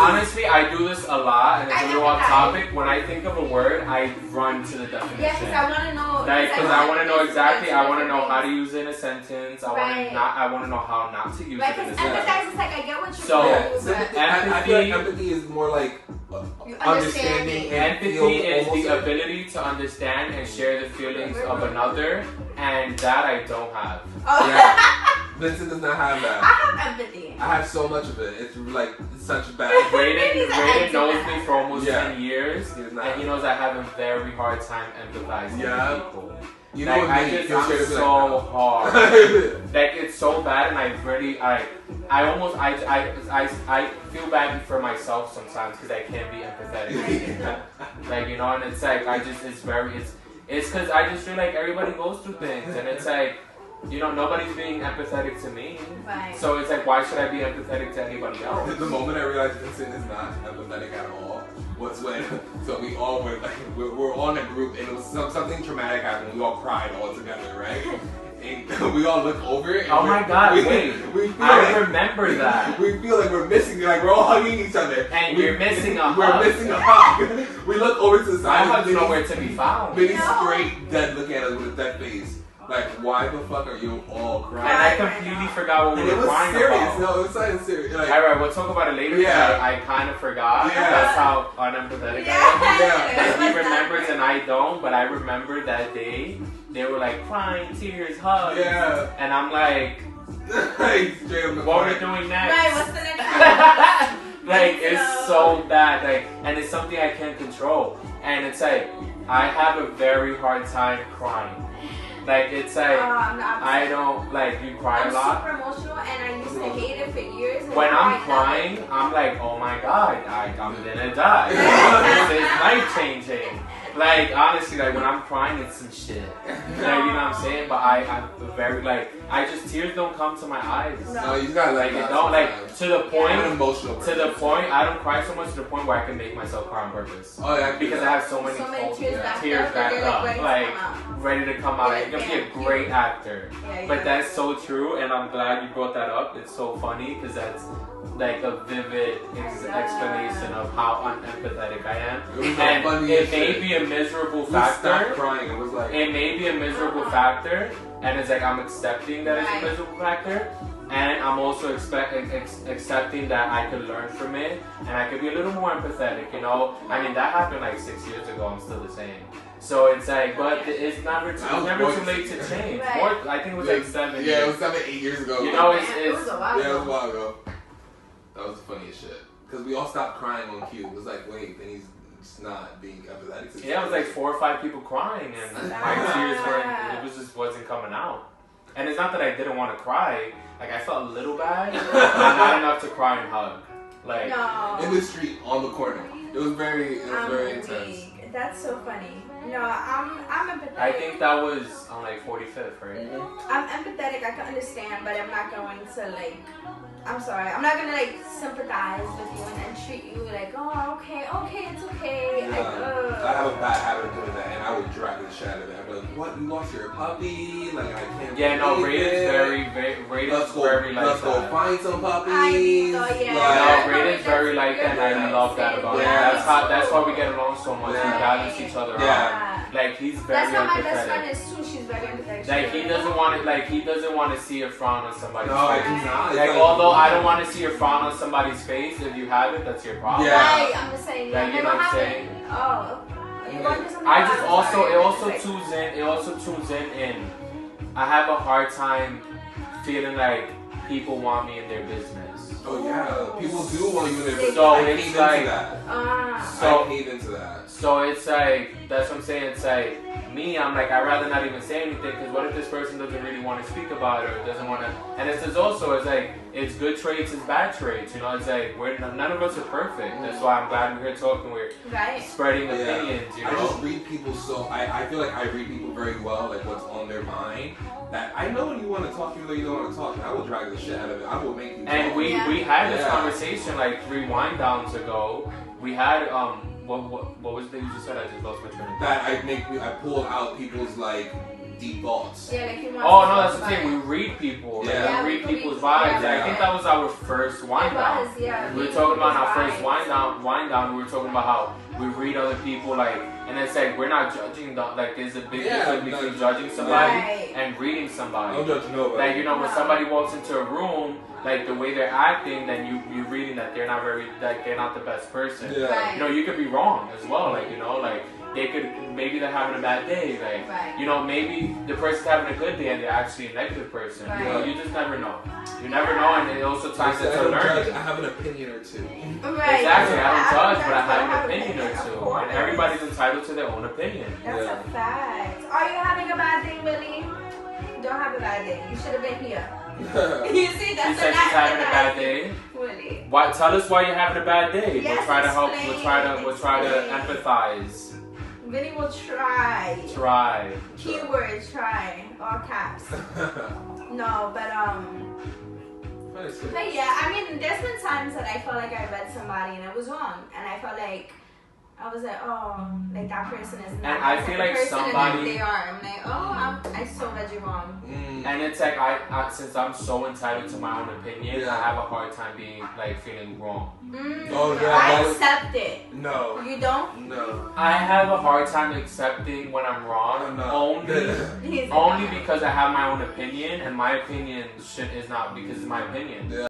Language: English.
honestly, I do this a lot, and it's a little off topic. When I think of a word, I run to the definition. Yeah, because I want to know. Because I want to know exactly. I want to know how to use it in a sentence. I want to know how not to use it in a sentence. Empathize is like I get what you're saying. I feel like empathy is more like understanding. Empathy is the ability to understand and share the feelings of another, and that I don't have. Oh. Yeah. Vincent does not have that. I have empathy. I have so much of it. It's such bad. Raiden knows me for almost 10 years, and he knows I have a very hard time empathizing with people. You know, I'm so hard. It's so bad, and I feel bad for myself sometimes because I can't be empathetic. And it's like it's because I just feel like everybody goes through things, and it's like, nobody's being empathetic to me. Right. So it's like, why should I be empathetic to anybody else? The moment I realized Vincent is not empathetic at all was when, so we all were we're on a group, and it was something traumatic happened. We all cried all together, right? And we all look over. And oh my God! I remember that. We feel like we're missing. Like we're all hugging each other. And we're missing a hug. We're missing a hug. We look over to the side. My hug's nowhere to be found. Vinny's straight dead looking at us with a dead face. Like, why the fuck are you all crying? And I completely forgot what we were crying serious. about. No, it was not serious. Like, alright, we'll talk about it later. Yeah. I kind of forgot. Yeah. That's how unempathetic I am. Yeah. He remembers and I don't, but I remember that day, they were like crying, tears, hugs. Yeah. And I'm like, what are we doing next? Right, what's the next one? It's so bad. And it's something I can't control. And it's like, I have a very hard time crying. It's like, I don't, you cry a lot. I'm super emotional, and I used to hate it for years. When I'm crying, I'm like, oh my God, I'm gonna die. This is life-changing. Honestly, when I'm crying, it's some shit. You know what I'm saying? But I'm very, tears don't come to my eyes. No, you gotta it don't, to the point, emotional to the point, I don't cry so much to the point where I can make myself cry on purpose. Oh, yeah. Because I have so many tears backed up, ready to come out. You're gonna be a great actor. But that's so true, and I'm glad you brought that up. It's so funny, because that's a vivid explanation of how unempathetic I am. And it may be a miserable factor. Crying. It was it may be a miserable factor, and it's I'm accepting that it's a miserable factor, and I'm also accepting that I could learn from it, and I could be a little more empathetic. That happened 6 years ago. I'm still the same. So it's but it's never too late to change. I think it was 7 years. Yeah, it was 7, 8 years ago. it was a while ago. Yeah, it was a while ago. That was the funniest shit. Because we all stopped crying on cue. It was wait, then he's just not being empathetic. Yeah, it was 4 or 5 people crying, and my tears wasn't coming out. And it's not that I didn't want to cry. I felt a little bad, but not enough to cry and hug. No. In the street, on the corner. It was very intense. That's so funny. No, I'm empathetic. I think that was on 45th, right? I'm empathetic. I can understand, but I'm not going to I'm sorry. I'm not gonna sympathize with you and treat you okay, it's okay. I have a bad habit of doing that, and I would drag the shit out of it. I'd be like, what? You lost your puppy? I can't. Yeah, no, Raiden's very Let's go find some puppies. Raiden's very like that, and I love that about him. That's why we get along so much. We balance each other out. He's very That's how my empathetic. best friend is too. She's very empathetic. He doesn't want to see a frown on somebody's face. I do not. Although I don't want to see a frown on somebody's face, if you have it, that's your problem. Yeah. Right, I'm just saying. You know what I'm saying? Oh. It also tunes in. I have a hard time feeling like people want me in their business. Oh yeah, people do want you in their business. So I it's hate into that. So it's that's what I'm saying. It's me, I'm I'd rather not even say anything, because what if this person doesn't really want to speak about it, or doesn't want to, and it's it's good traits, it's bad traits, it's none of us are perfect. That's why I'm glad we're here talking, we're spreading opinions, I just read people I feel like I read people very well, what's on their mind, that I know when you want to talk, even though you don't want to talk, and I will drag the shit out of it, I will make you talk. And we had this conversation 3 wind downs ago. We had what was the thing you just said? I just lost my train of thought. That I pull out people's deep thoughts. Yeah, like he wants Oh to no, talk that's the about thing. it. We read people. Yeah. Like, we read we could people's read- vibes. yeah. I think that was our first wind It down. was, yeah. We were reading talking about people's our first vibes. wind down. We were talking about how we read other people, like, and it's like we're not judging them. Like, there's a big Yeah, difference between no, judging somebody Right. and reading somebody. Don't judge nobody. Like, you know, when No. somebody walks into a room, like the way they're acting, then you're reading that they're not very, like, they're not the best person. Yeah. Right. You know, you could be wrong as well. Like, you know, like they could, maybe they're having a bad day. Like, Right. you know, maybe the person's having a good day and they're actually a negative person. You know, Right. you just never know. You never know, and it also ties I into don't judge. learning. I have an opinion or two. Right. Exactly, I don't judge, but I judge, have an opinion or of two. course. And everybody's entitled to their own opinion. That's a fact. Are you having a bad day, Willie? Don't have a bad day. You should have been here. You see, She that's said she's having a bad day. Willie. Why? Tell us why you're having a bad day. Yes, we'll try to help. explain, We'll try to explain. empathize. Willie will try. Try. Keyword try. All caps. No, but yeah, I mean, there's been times that I felt like I read somebody and it was wrong, and I felt like I was like, oh, like that person is not. And I feel like person somebody- and they are. I'm like, oh, I so read you wrong. And it's like I since I'm so entitled to my own opinion, Yeah. I have a hard time being like feeling wrong. Oh, yeah, I that- accept it. No. You don't? No. I have a hard time accepting when I'm wrong, No. only He's like, because I have my own opinion, and my opinion is not because it's my opinion. Yeah.